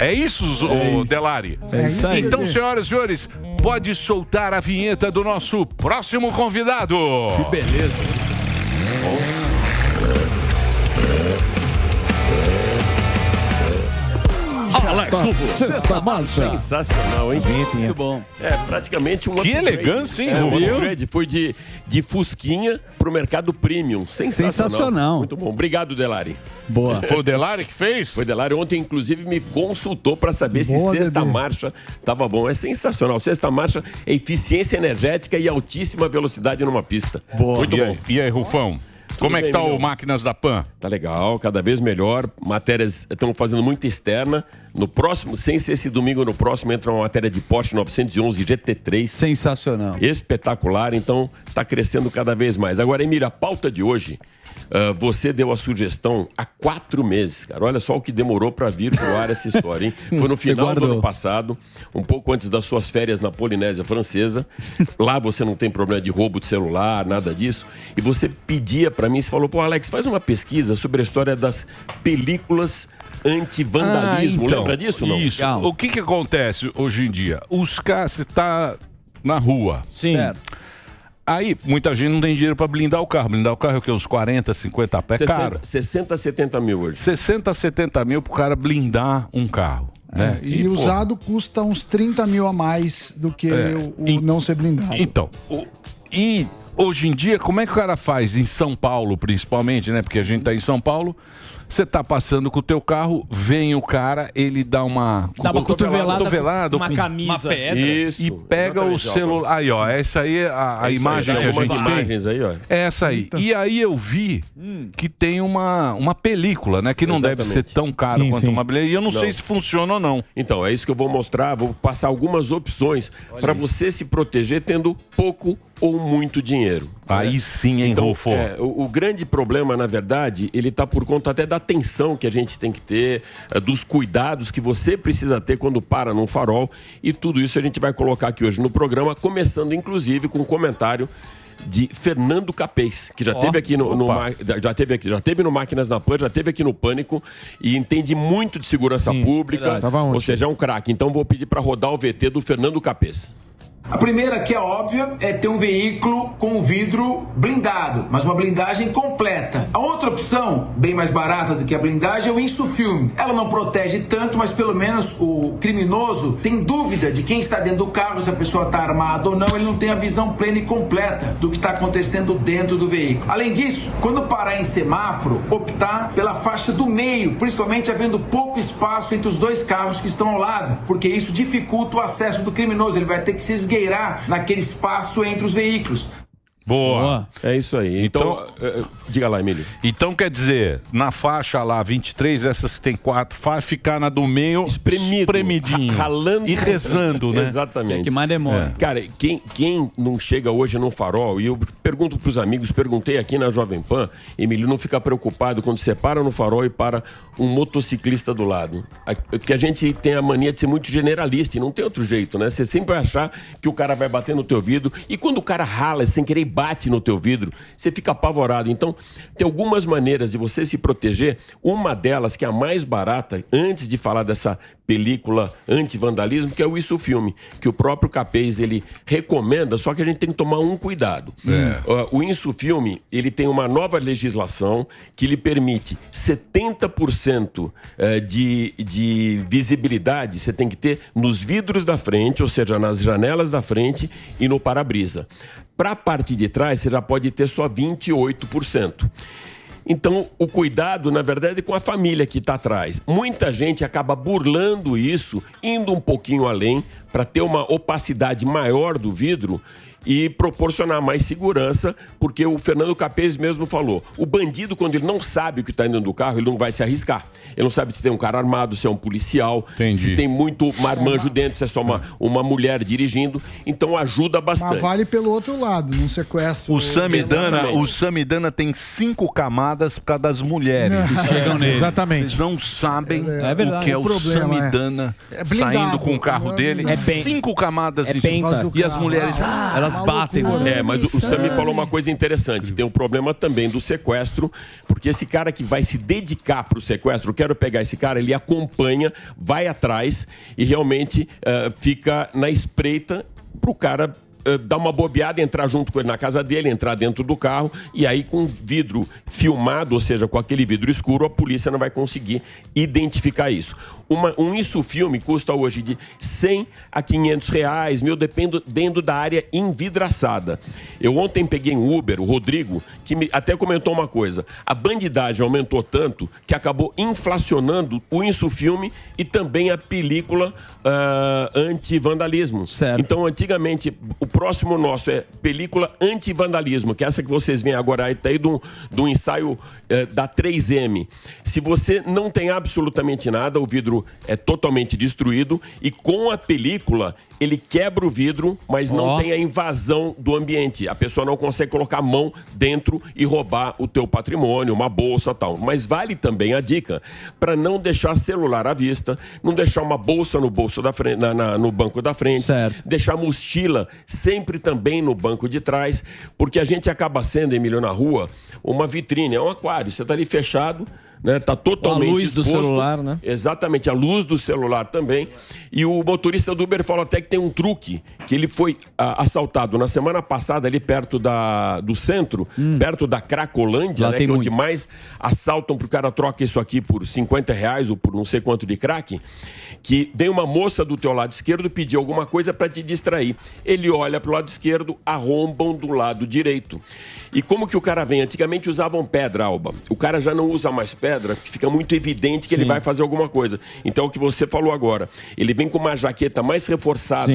É isso, Delari? É isso aí. Então, senhoras e senhores, pode soltar a vinheta do nosso próximo convidado. Que beleza. Alex Rufo. Sexta marcha. Sensacional, hein? Muito bom. É praticamente um Que upgrade. elegância, hein, um Rufo? upgrade. Foi de Fusquinha pro mercado premium. Sensacional. Muito bom. Obrigado, Delari. Boa. Foi o Delari que fez? Foi o Delari. Ontem, inclusive, me consultou para saber se Boa, sexta Dedê. marcha tava bom. É sensacional. Sexta marcha é eficiência energética e altíssima velocidade numa pista. Boa. Muito bom. E aí, Rufão? Como é que bem, tá o Miguel? Máquinas da Pan? Tá legal, cada vez melhor. Matérias estão fazendo muita externa. No próximo, sem ser esse domingo, no próximo entra uma matéria de Porsche 911 GT3. Sensacional. Espetacular, então tá crescendo cada vez mais. Agora, Emília, a pauta de hoje, você deu a sugestão há 4 meses, cara. Olha só o que demorou para vir pro ar essa história, hein? Foi no final do ano passado, um pouco antes das suas férias na Polinésia Francesa. Lá você não tem problema de roubo de celular, nada disso. E você pedia para mim, você falou, pô, Alex, faz uma pesquisa sobre a história das películas anti-vandalismo. Então, Lembra disso, não? Isso. O que acontece hoje em dia? Os caras, você tá na rua. Sim. Aí, muita gente não tem dinheiro para blindar o carro. Blindar o carro é o quê? Uns 40, 50 pés? 60 a 70 mil hoje. 60 a 70 mil pro cara blindar um carro. Né? E usado custa uns 30 mil a mais do que o não ser blindado. Então, e hoje em dia, como é que o cara faz? Em São Paulo, principalmente, né? Porque a gente tá em São Paulo. Você tá passando com o teu carro, vem o cara, ele dá uma cotovelada uma camisa, uma pedra, isso, e pega o celular. Aí, ó, essa aí é a imagem que a gente imagens tem. aí, ó. É essa aí. E aí eu vi que tem uma película, né? Que não deve ser tão caro quanto uma beleza. E eu não sei se funciona ou não. Então, é isso que eu vou mostrar. Vou passar algumas opções para você se proteger tendo pouco ou muito dinheiro. Aí sim, hein, então, Rufo? O grande problema, na verdade, ele está por conta até da atenção que a gente tem que ter, dos cuidados que você precisa ter quando para num farol. E tudo isso a gente vai colocar aqui hoje no programa, começando inclusive com um comentário de Fernando Capês, que já teve aqui já teve no Máquinas na Pan, já teve aqui no Pânico e entende muito de segurança pública, ou seja, é um craque. Então vou pedir para rodar o VT do Fernando Capês. A primeira, que é óbvia, é ter um veículo com o vidro blindado, mas uma blindagem completa. A outra opção, bem mais barata do que a blindagem, é o insufilme. Ela não protege tanto, mas pelo menos o criminoso tem dúvida de quem está dentro do carro, se a pessoa está armada ou não, ele não tem a visão plena e completa do que está acontecendo dentro do veículo. Além disso, quando parar em semáforo, optar pela faixa do meio, principalmente havendo pouco espaço entre os dois carros que estão ao lado, porque isso dificulta o acesso do criminoso, ele vai ter que se esgueirar naquele espaço entre os veículos. Boa. É isso aí. Então, diga lá, Emílio. Então quer dizer, na faixa lá 23, essas que tem 4 faixas, ficar na do meio espremidinho. Ralando e rezando, né? Exatamente. É que mais demora. Cara, quem não chega hoje no farol, e eu pergunto pros amigos, perguntei aqui na Jovem Pan, Emílio, não fica preocupado quando você para no farol e para um motociclista do lado. Porque a gente tem a mania de ser muito generalista e não tem outro jeito, né? Você sempre vai achar que o cara vai bater no teu vidro e quando o cara rala sem querer bate no teu vidro, você fica apavorado. Então, tem algumas maneiras de você se proteger. Uma delas, que é a mais barata, antes de falar dessa película anti-vandalismo, que é o Isso Filme, que o próprio Capês, ele recomenda, só que a gente tem que tomar um cuidado. O Isso Filme, ele tem uma nova legislação que lhe permite 70% de visibilidade, você tem que ter nos vidros da frente, ou seja, nas janelas da frente e no para-brisa. Para a parte de trás, você já pode ter só 28%. Então, o cuidado, na verdade, é com a família que está atrás. Muita gente acaba burlando isso, indo um pouquinho além, para ter uma opacidade maior do vidro e proporcionar mais segurança, porque o Fernando Capês mesmo falou, o bandido, quando ele não sabe o que está dentro do carro, ele não vai se arriscar. Ele não sabe se tem um cara armado, se é um policial, se tem muito marmanjo dentro, se é só uma mulher dirigindo. Então ajuda bastante. Mas vale pelo outro lado, não sequestra. O Samidana tem 5 camadas por causa das mulheres que chegam nele. Exatamente. Vocês não sabem verdade. o que é o problema, Samidana blindado, saindo com o carro dele. É 5 camadas penta. E as mulheres... Elas Elas batem. Mas o Sami falou uma coisa interessante. Tem o problema também do sequestro, porque esse cara que vai se dedicar para o sequestro, eu quero pegar esse cara, ele acompanha, vai atrás e realmente fica na espreita para o cara dar uma bobeada, entrar junto com ele na casa dele, entrar dentro do carro e aí com vidro filmado, ou seja, com aquele vidro escuro, a polícia não vai conseguir identificar isso. Um Insufilme custa hoje de 100 a 500 reais, dependendo da área envidraçada. Eu ontem peguei um Uber, o Rodrigo, que até comentou uma coisa. A bandidagem aumentou tanto que acabou inflacionando o Insufilme e também a película anti-vandalismo. Então, antigamente, o próximo nosso é película anti-vandalismo, que é essa que vocês veem agora aí, tá aí do ensaio da 3M. Se você não tem absolutamente nada, o vidro é totalmente destruído e com a película ele quebra o vidro, mas não tem a invasão do ambiente. A pessoa não consegue colocar a mão dentro e roubar o teu patrimônio, uma bolsa e tal. Mas vale também a dica para não deixar celular à vista, não deixar uma bolsa no bolso da frente, no banco da frente, deixar mochila sempre também no banco de trás, porque a gente acaba sendo, Emílio, na rua, uma vitrine, é um aquário. Você está ali fechado, né? Tá totalmente a luz exposto. do celular, né? Exatamente, a luz do celular também. E o motorista do Uber falou até que tem um truque, que ele foi assaltado na semana passada ali perto do centro, perto da Cracolândia, né? Que é onde mais assaltam, pro cara troca isso aqui por 50 reais ou por não sei quanto de crack, que vem uma moça do teu lado esquerdo pedir alguma coisa para te distrair. Ele olha pro lado esquerdo, arrombam do lado direito. E como que o cara vem? Antigamente usavam pedra, Alba. O cara já não usa mais pedra, porque fica muito evidente que ele vai fazer alguma coisa. Então, o que você falou agora, ele vem com uma jaqueta mais reforçada,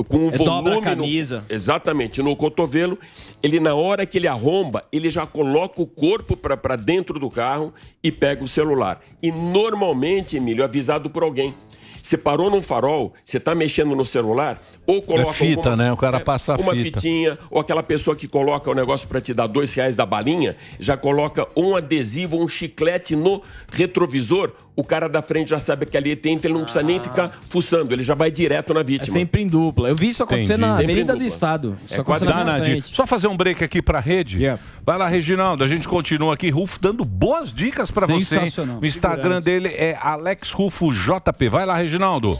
com um volume... Dobra a camisa. Exatamente, no cotovelo. Ele, na hora que ele arromba, ele já coloca o corpo para dentro do carro e pega o celular. E, normalmente, Emílio, avisado por alguém. Você parou num farol, você está mexendo no celular, ou coloca fita, né? O cara passa a uma fita. fitinha, ou aquela pessoa que coloca o negócio para te dar R$2 da balinha, já coloca um adesivo, um chiclete no retrovisor, o cara da frente já sabe que ali tem, então ele não precisa nem ficar fuçando, ele já vai direto na vítima. É sempre em dupla. Eu vi isso acontecer na Avenida do Estado. Isso aconteceu na minha frente. Só fazer um break aqui pra rede. Vai lá, Reginaldo, a gente continua aqui. Rufo dando boas dicas pra você. O Instagram dele é Alex Rufo JP. Vai lá, Reginaldo.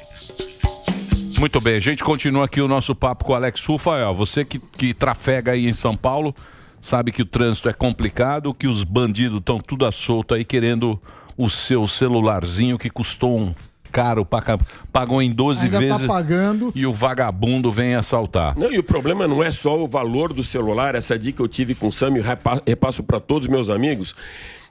Muito bem, a gente continua aqui o nosso papo com o Alex Rufo. Ó, você que trafega aí em São Paulo, sabe que o trânsito é complicado, que os bandidos estão tudo à solta aí querendo o seu celularzinho que custou um caro, pagou em 12 ainda vezes tá pagando. E o vagabundo vem assaltar. Não, e o problema não é só o valor do celular, essa dica eu tive com o Sami, repasso para todos os meus amigos.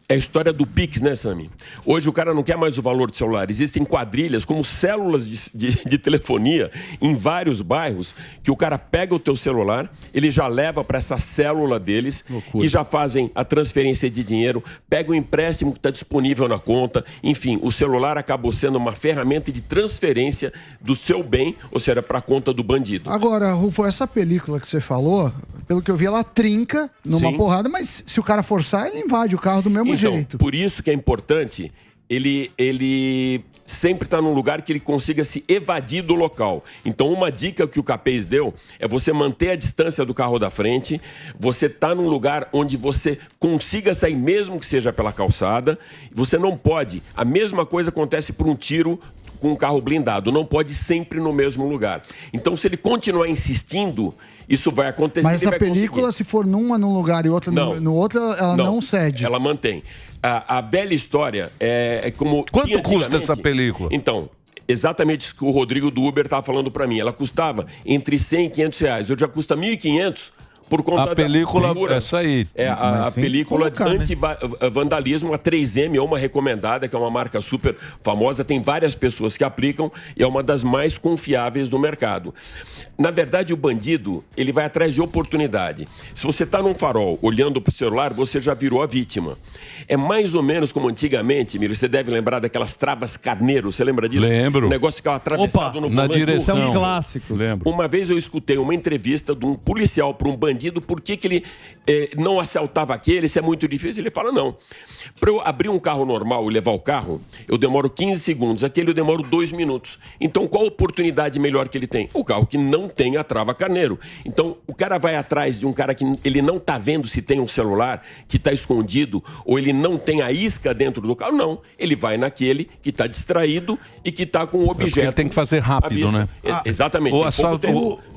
É a história do Pix, né, Sami? Hoje o cara não quer mais o valor do celular. Existem quadrilhas como células de telefonia em vários bairros que o cara pega o teu celular, ele já leva para essa célula deles e já fazem a transferência de dinheiro, pega o empréstimo que está disponível na conta. Enfim, o celular acabou sendo uma ferramenta de transferência do seu bem, ou seja, para a conta do bandido. Agora, Rufo, essa película que você falou, pelo que eu vi, ela trinca numa porrada, mas se o cara forçar, ele invade o carro do mesmo jeito. Por isso que é importante ele sempre está num lugar que ele consiga se evadir do local. Então, uma dica que o Capês deu é você manter a distância do carro da frente, você tá num lugar onde você consiga sair, mesmo que seja pela calçada. Você não pode. A mesma coisa acontece por um tiro com um carro blindado. Não pode sempre no mesmo lugar. Então, se ele continuar insistindo, isso vai acontecer. Mas essa película, se for num lugar e outra no outro, ela não cede. Ela mantém. A velha história é como... Quanto custa essa película? Então, exatamente isso que o Rodrigo do Uber estava falando para mim. Ela custava entre 100 e 500 reais. Hoje já custa 1.500 por conta a película, essa aí. É a película anti-vandalismo, a 3M, é uma recomendada, que é uma marca super famosa, tem várias pessoas que aplicam e é uma das mais confiáveis do mercado. Na verdade, o bandido, ele vai atrás de oportunidade. Se você está num farol olhando para o celular, você já virou a vítima. É mais ou menos como antigamente, Miro, você deve lembrar daquelas travas carneiro, você lembra disso? Lembro. O negócio ficava atravessado no na volante. direção. É um clássico. Lembro. Uma vez eu escutei uma entrevista de um policial para um bandido bandido, por que ele não assaltava aquele, se é muito difícil? Ele fala, não. Para eu abrir um carro normal e levar o carro, eu demoro 15 segundos, aquele eu demoro 2 minutos. Então, qual a oportunidade melhor que ele tem? O carro que não tem a trava carneiro. Então, o cara vai atrás de um cara que ele não está vendo se tem um celular, que está escondido, ou ele não tem a isca dentro do carro. Não, ele vai naquele que está distraído e que está com o objeto. Ele tem que fazer rápido, né? Exatamente. O assalto...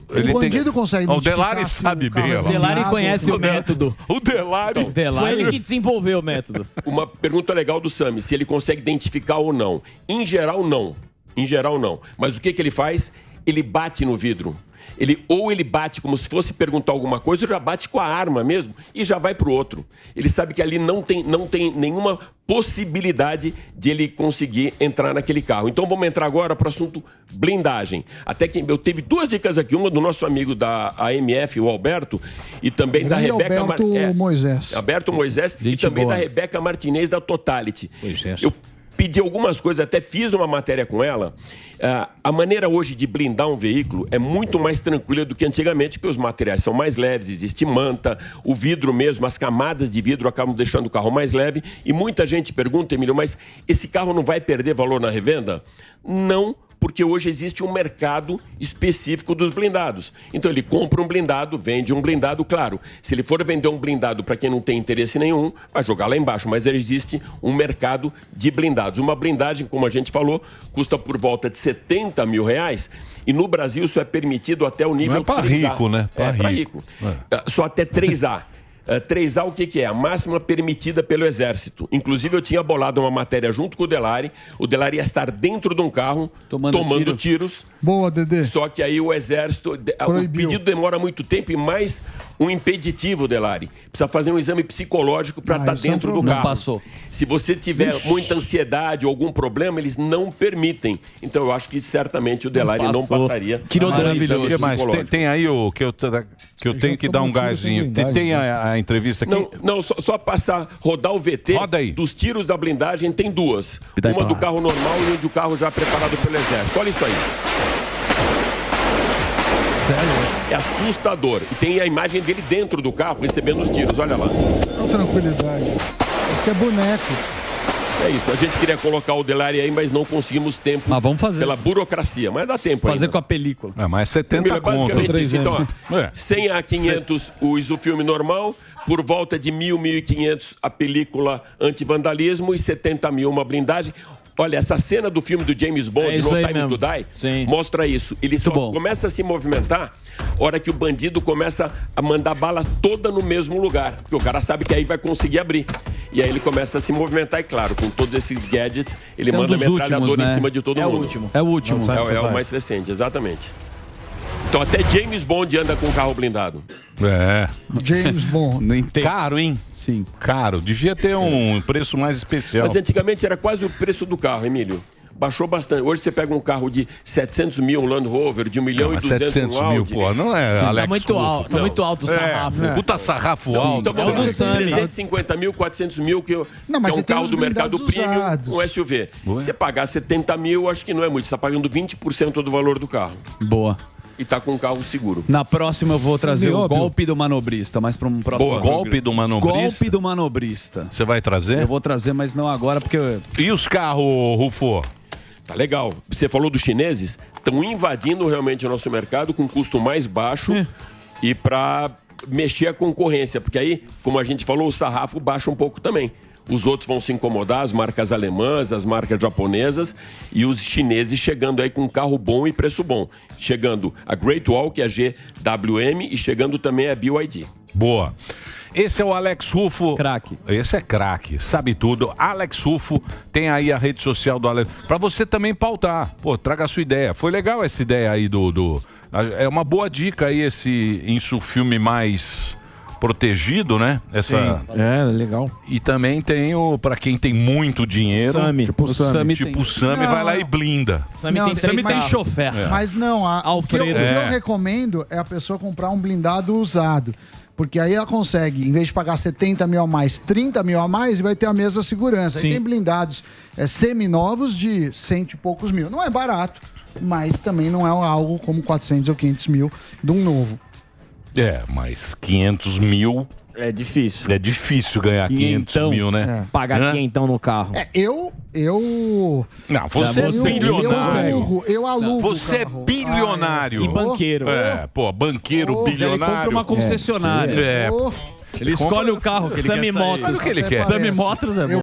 O bandido consegue identificar. O Delari sabe bem. O Delari conhece o método. O Delari... Foi ele que desenvolveu o método. Uma pergunta legal do Sami, se ele consegue identificar ou não. Em geral, não. Em geral, não. Mas o que ele faz? Ele bate no vidro. Ou ele bate como se fosse perguntar alguma coisa, ou já bate com a arma mesmo e já vai pro outro. Ele sabe que ali não tem nenhuma possibilidade de ele conseguir entrar naquele carro. Então vamos entrar agora para o assunto blindagem. Até que eu teve 2 dicas aqui, uma do nosso amigo da AMF, o Alberto, e também da Rebeca Moisés. Alberto Moisés e também da Rebeca Martinez da Totality. Eu pedi algumas coisas, até fiz uma matéria com ela. A maneira hoje de blindar um veículo é muito mais tranquila do que antigamente, porque os materiais são mais leves, existe manta, o vidro mesmo, as camadas de vidro acabam deixando o carro mais leve. E muita gente pergunta, Emílio, mas esse carro não vai perder valor na revenda? Não, porque hoje existe um mercado específico dos blindados. Então ele compra um blindado, vende um blindado, claro. Se ele for vender um blindado para quem não tem interesse nenhum, vai jogar lá embaixo. Mas existe um mercado de blindados. Uma blindagem, como a gente falou, custa por volta de R$70 mil. E no Brasil isso é permitido até o nível 3A. Não é para rico, né? Para rico. Só até 3A. 3A, o que é? A máxima permitida pelo Exército. Inclusive, eu tinha bolado uma matéria junto com o Delari. O Delari ia estar dentro de um carro, tomando tiros. Boa, Dedê. Só que aí o Exército... Proibiu. O pedido demora muito tempo e mais um impeditivo, Delari. Precisa fazer um exame psicológico para estar dentro do carro. Não passou. Se você tiver muita ansiedade ou algum problema, eles não permitem. Então, eu acho que certamente o Delari não passaria. Tirou maravilhoso. Mas tem aí o que eu tenho que dar um gásinho. Tem a entrevista aqui? Não, só passar, rodar o VT. Roda aí. Dos tiros da blindagem tem 2. Uma do carro normal e uma do carro já preparado pelo Exército. Olha isso aí. É assustador. E tem a imagem dele dentro do carro, recebendo os tiros. Olha lá. Com tranquilidade. Porque é boneco. É isso. A gente queria colocar o Delari aí, mas não conseguimos tempo. Mas vamos fazer. Pela burocracia. Mas dá tempo fazer ainda. com a película. Mas 70 basicamente isso. Então, 100 a 500 o filme normal, por volta de 1.000, 1.500 a película anti-vandalismo e 70 mil uma blindagem. Olha, essa cena do filme do James Bond, No Time to Die, mostra isso. Ele só começa a se movimentar a hora que o bandido começa a mandar bala toda no mesmo lugar. Porque o cara sabe que aí vai conseguir abrir. E aí ele começa a se movimentar e, claro, com todos esses gadgets, ele manda metralhadora em cima de todo mundo. É o último. É o mais recente, exatamente. Então até James Bond anda com carro blindado. James Bond. Caro, hein? Sim. Caro. Devia ter um preço mais especial. Mas antigamente era quase o preço do carro, Emílio. Baixou bastante. Hoje você pega um carro de 700 mil, um Land Rover, de 1 milhão e 200 um Audi. 700 mil, pô, não é, Alex? Tá muito alto, muito alto o sarrafo. Puta sarrafo alto. Então, 350 mil, 400 mil, que é um carro do mercado premium, um SUV. Você pagar 70 mil, acho que não é muito. Você está pagando 20% do valor do carro. Boa. E tá com um carro seguro. Na próxima eu vou trazer o golpe do manobrista, mas para um próximo. Boa. Golpe do manobrista? Golpe do manobrista. Você vai trazer? Eu vou trazer, mas não agora, porque... E os carros, Rufo? Tá legal. Você falou dos chineses, estão invadindo realmente o nosso mercado com custo mais baixo e para mexer a concorrência, porque aí, como a gente falou, o sarrafo baixa um pouco também. Os outros vão se incomodar, as marcas alemãs, as marcas japonesas e os chineses chegando aí com um carro bom e preço bom. Chegando a Great Wall, que é a GWM, e chegando também a BYD. Boa. Esse é o Alex Rufo. Craque. Esse é craque, sabe tudo. Alex Rufo, tem aí a rede social do Alex. Pra você também pautar. Pô, traga a sua ideia. Foi legal essa ideia aí É uma boa dica aí esse Insufilme mais protegido, né? Legal. E também tem pra quem tem muito dinheiro. Sami. Tipo o Sami vai lá e blinda. Sami tem chofer. Mas não, o que eu recomendo é a pessoa comprar um blindado usado. Porque aí ela consegue, em vez de pagar 70 mil a mais, 30 mil a mais e vai ter a mesma segurança. Aí tem blindados seminovos de 100 e poucos mil. Não é barato, mas também não é algo como 400 ou 500 mil de um novo. É, mas 500 mil... É difícil. É difícil ganhar 500 mil, né? Pagar 500 no carro. Eu... Não, você é bilionário. Eu alugo. Você é bilionário. E banqueiro. É, pô, banqueiro, bilionário. Ele compra uma concessionária. É. Ele escolhe o carro que ele quer sair. Olha o que ele quer. Sammy Motors é bom.